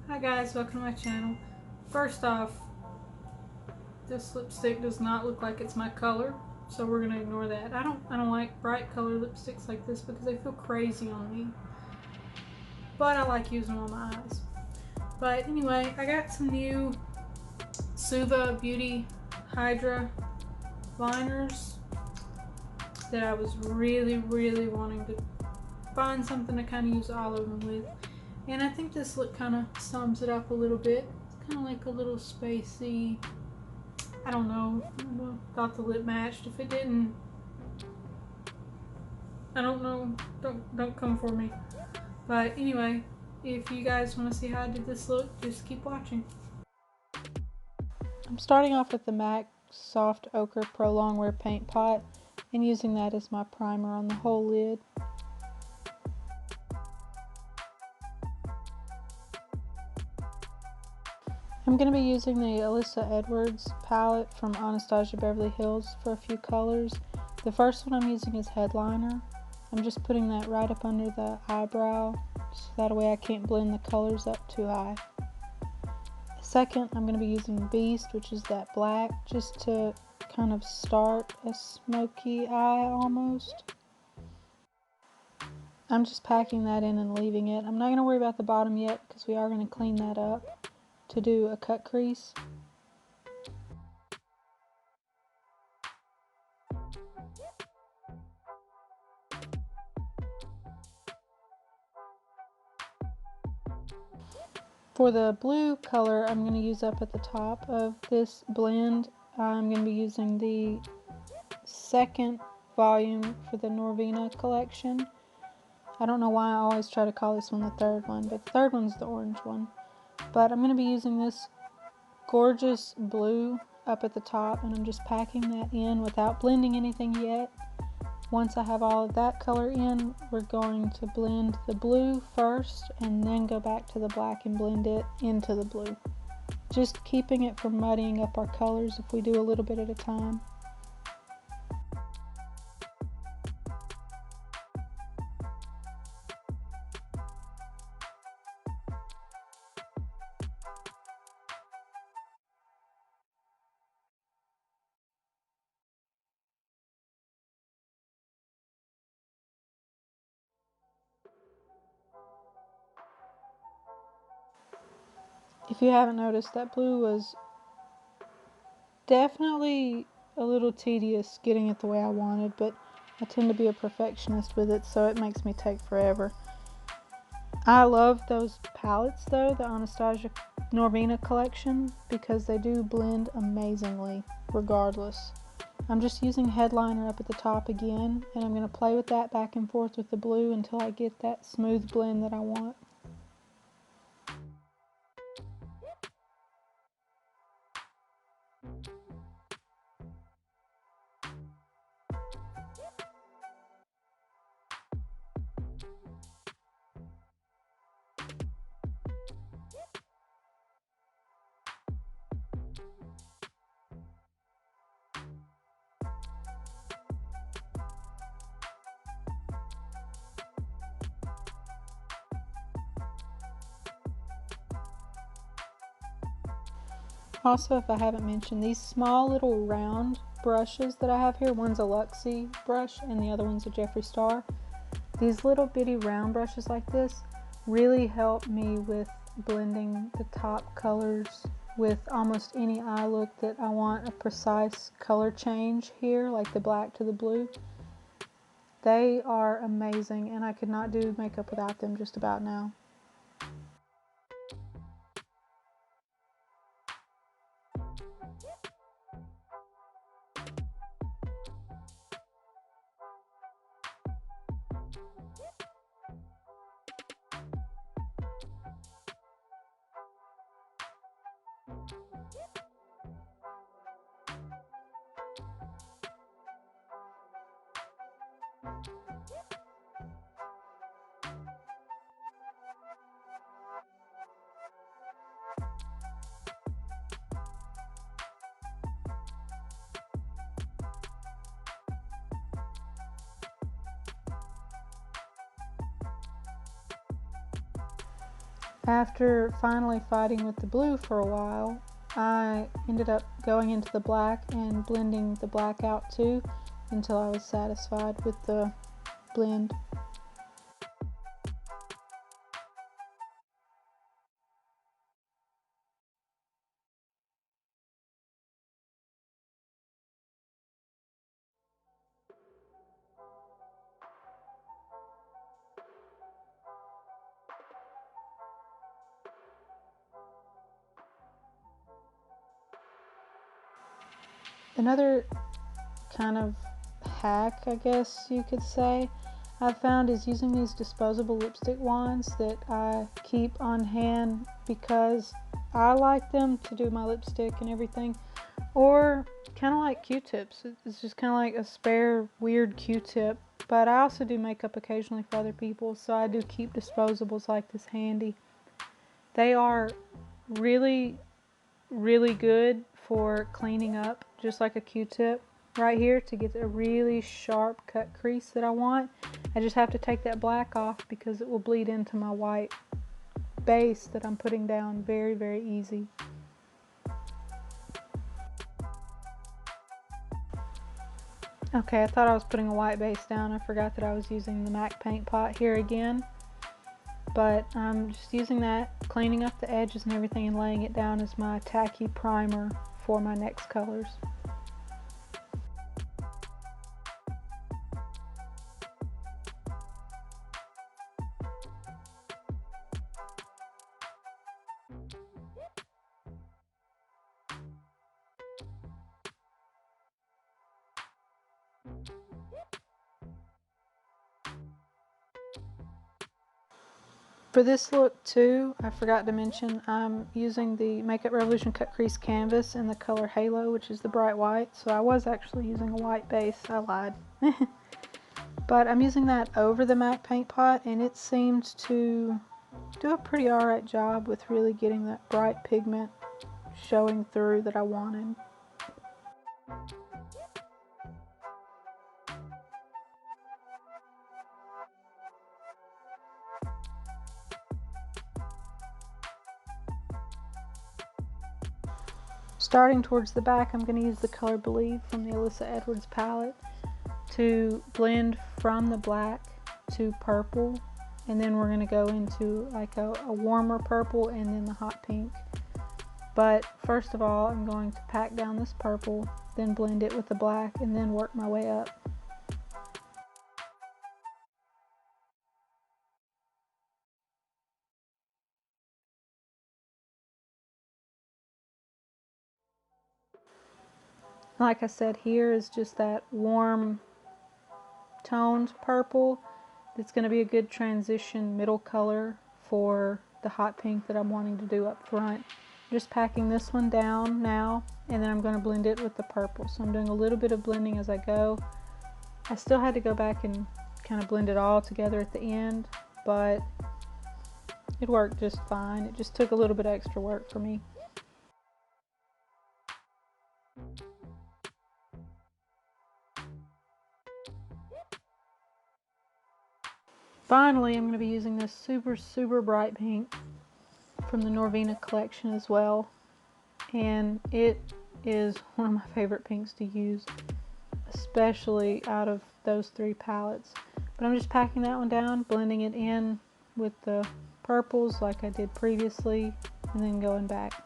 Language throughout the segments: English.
Hi guys, welcome to my channel. First off, this lipstick does not look like it's my color, so we're gonna ignore that. I don't like bright color lipsticks like this because they feel crazy on me. But I like using them on my eyes. But anyway, I got some new Suva Hydra Liners that I was really wanting to find something to kind of use all of them with. And I think this look kind of sums it up a little bit. It's kind of like a little spacey. I don't know. Thought the lip matched. If it didn't, I don't know. Don't come for me. But anyway, if you guys want to see how I did this look, just keep watching. I'm starting off with the MAC Soft Ochre Pro Longwear Paint Pot and using that as my primer on the whole lid. I'm going to be using the Alyssa Edwards palette from Anastasia Beverly Hills for a few colors. The first one I'm using is Headliner. I'm just putting that right up under the eyebrow, so that way I can't blend the colors up too high. Second, I'm going to be using Beast, which is that black, just to kind of start a smoky eye almost. I'm just packing that in and leaving it. I'm not going to worry about the bottom yet because we are going to clean that up to do a cut crease. For the blue color I'm going to use up at the top of this blend, I'm going to be using the second volume for the Norvina collection. I don't know why I always try to call this one the third one, but the third one's the orange one. But I'm going to be using this gorgeous blue up at the top, and I'm just packing that in without blending anything yet. Once I have all of that color in, we're going to blend the blue first and then go back to the black and blend it into the blue. Just keeping it from muddying up our colors if we do a little bit at a time. If you haven't noticed, that blue was definitely a little tedious getting it the way I wanted, but I tend to be a perfectionist with it, so it makes me take forever. I love those palettes though, the Anastasia Norvina collection, because they do blend amazingly regardless. I'm just using Headliner up at the top again, and I'm going to play with that back and forth with the blue until I get that smooth blend that I want. Also, if I haven't mentioned, these small little round brushes that I have here, one's a Luxie brush and the other one's a Jeffree Star. These little bitty round brushes like this really help me with blending the top colors with almost any eye look that I want a precise color change here, like the black to the blue. They are amazing, and I could not do makeup without them just about now. After finally fighting with the blue for a while, I ended up going into the black and blending the black out too until I was satisfied with the blend. Another kind of hack, I guess you could say, I've found is using these disposable lipstick wands that I keep on hand because I like them to do my lipstick and everything, or kind of like Q-tips. It's just kind of like a spare weird Q-tip, but I also do makeup occasionally for other people, so I do keep disposables like this handy. They are really, really good for cleaning up, just like a Q-tip. Right here, to get a really sharp cut crease that I want, I just have to take that black off because it will bleed into my white base that I'm putting down very, very easy. Okay, I thought I was putting a white base down. I forgot that I was using the MAC paint pot here again. But I'm just using that, cleaning up the edges and everything, and laying it down as my tacky primer for my next colors. For this look too, I forgot to mention I'm using the Makeup Revolution Cut Crease Canvas in the color Halo, which is the bright white. So I was actually using a white base, I lied. But I'm using that over the MAC paint pot, and it seemed to do a pretty alright job with really getting that bright pigment showing through that I wanted. Starting towards the back, I'm going to use the color Believe from the Alyssa Edwards palette to blend from the black to purple, and then we're going to go into like a warmer purple and then the hot pink. But first of all, I'm going to pack down this purple, then blend it with the black, and then work my way up. Like I said, here is just that warm toned purple. It's going to be a good transition middle color for the hot pink that I'm wanting to do up front. Just packing this one down now, and then I'm going to blend it with the purple. So I'm doing a little bit of blending as I go. I still had to go back and kind of blend it all together at the end, but it worked just fine. It just took a little bit of extra work for me. Finally, I'm going to be using this super, super bright pink from the Norvina collection as well. And it is one of my favorite pinks to use, especially out of those three palettes. But I'm just packing that one down, blending it in with the purples like I did previously, and then going back.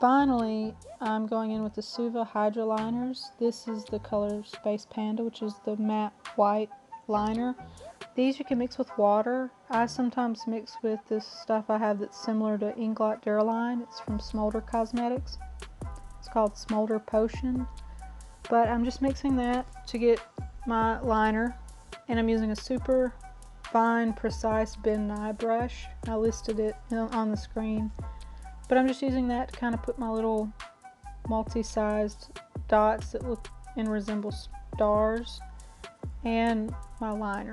Finally, I'm going in with the Suva Hydra Liners. This is the color Space Panda, which is the matte white liner. These you can mix with water. I sometimes mix with this stuff I have that's similar to Inglot Duraline. It's from Smolder Cosmetics. It's called Smolder Potion. But I'm just mixing that to get my liner. And I'm using a super fine, precise Ben Nye brush. I listed it on the screen. But I'm just using that to kind of put my little multi-sized dots that look and resemble stars and my liner.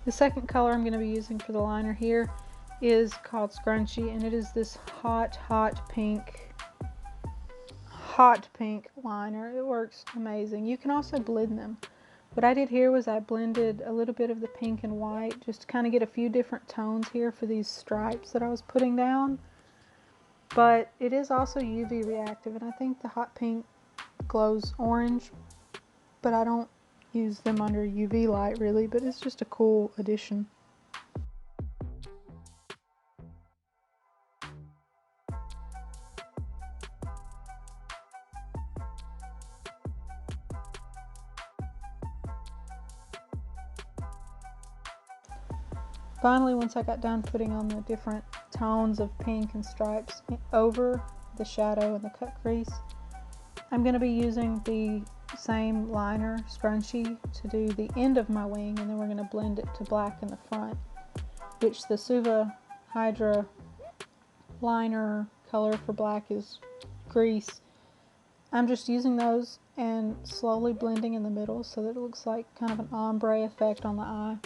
The second color I'm going to be using for the liner here is called Scrunchy, and it is this hot pink liner. It works amazing. You can also blend them. What I did here was I blended a little bit of the pink and white just to kind of get a few different tones here for these stripes that I was putting down. But it is also UV reactive, and I think the hot pink glows orange, but I don't use them under UV light really, but it's just a cool addition. Finally, once I got done putting on the different tones of pink and stripes over the shadow and the cut crease, I'm going to be using the same liner, Scrunchy, to do the end of my wing, and then we're going to blend it to black in the front, which the Suva Hydra Liner color for black is CREASE. I'm just using those and slowly blending in the middle so that it looks like kind of an ombre effect on the eye.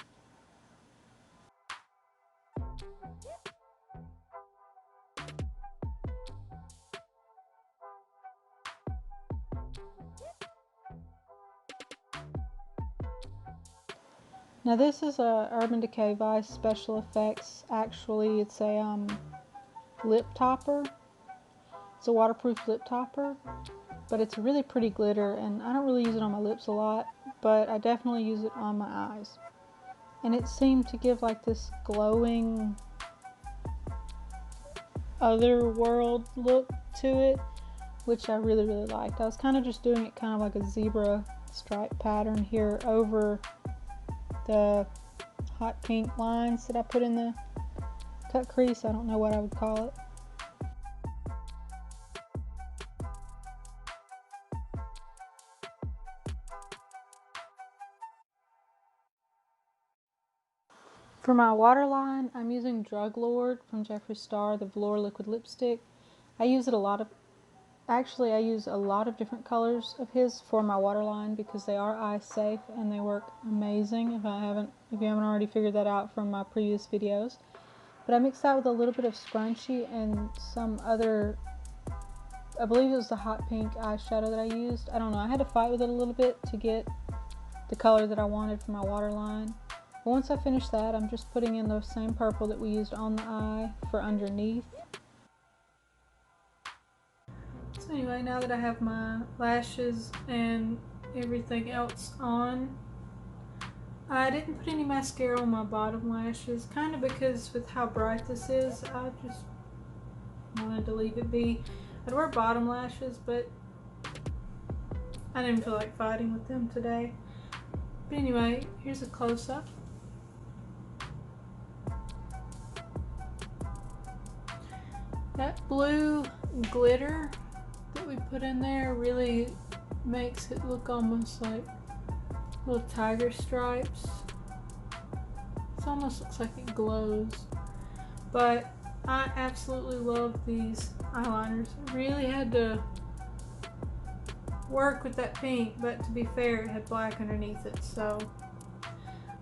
Now this is a Urban Decay Vice Special Effects. Actually, it's a lip topper. It's a waterproof lip topper, but it's a really pretty glitter, and I don't really use it on my lips a lot, but I definitely use it on my eyes. And it seemed to give like this glowing otherworld look to it, which I really liked. I was kind of just doing it kind of like a zebra stripe pattern here over the hot pink lines that I put in the cut crease. I don't know what I would call it. For my waterline, I'm using Drug Lord from Jeffree Star, the Velour Liquid Lipstick. I use it a lot of, actually I use a lot of different colors of his for my waterline because they are eye safe and they work amazing if you haven't already figured that out from my previous videos. But I mixed that with a little bit of Scrunchy and some other, I believe it was the hot pink eyeshadow that I used. I don't know, I had to fight with it a little bit to get the color that I wanted for my waterline. But once I finish that, I'm just putting in the same purple that we used on the eye for underneath. So anyway, now that I have my lashes and everything else on, I didn't put any mascara on my bottom lashes, kind of because with how bright this is, I just wanted to leave it be. I'd wear bottom lashes, but I didn't feel like fighting with them today. But anyway, here's a close-up. That blue glitter that we put in there really makes it look almost like little tiger stripes. It almost looks like it glows. But I absolutely love these eyeliners. I really had to work with that pink, but to be fair, it had black underneath it. So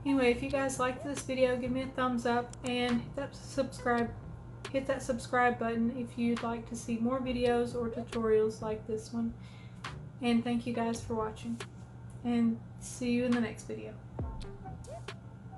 anyway, if you guys liked this video, give me a thumbs up and hit that subscribe hit that subscribe button if you'd like to see more videos or tutorials like this one. And thank you guys for watching. And see you in the next video.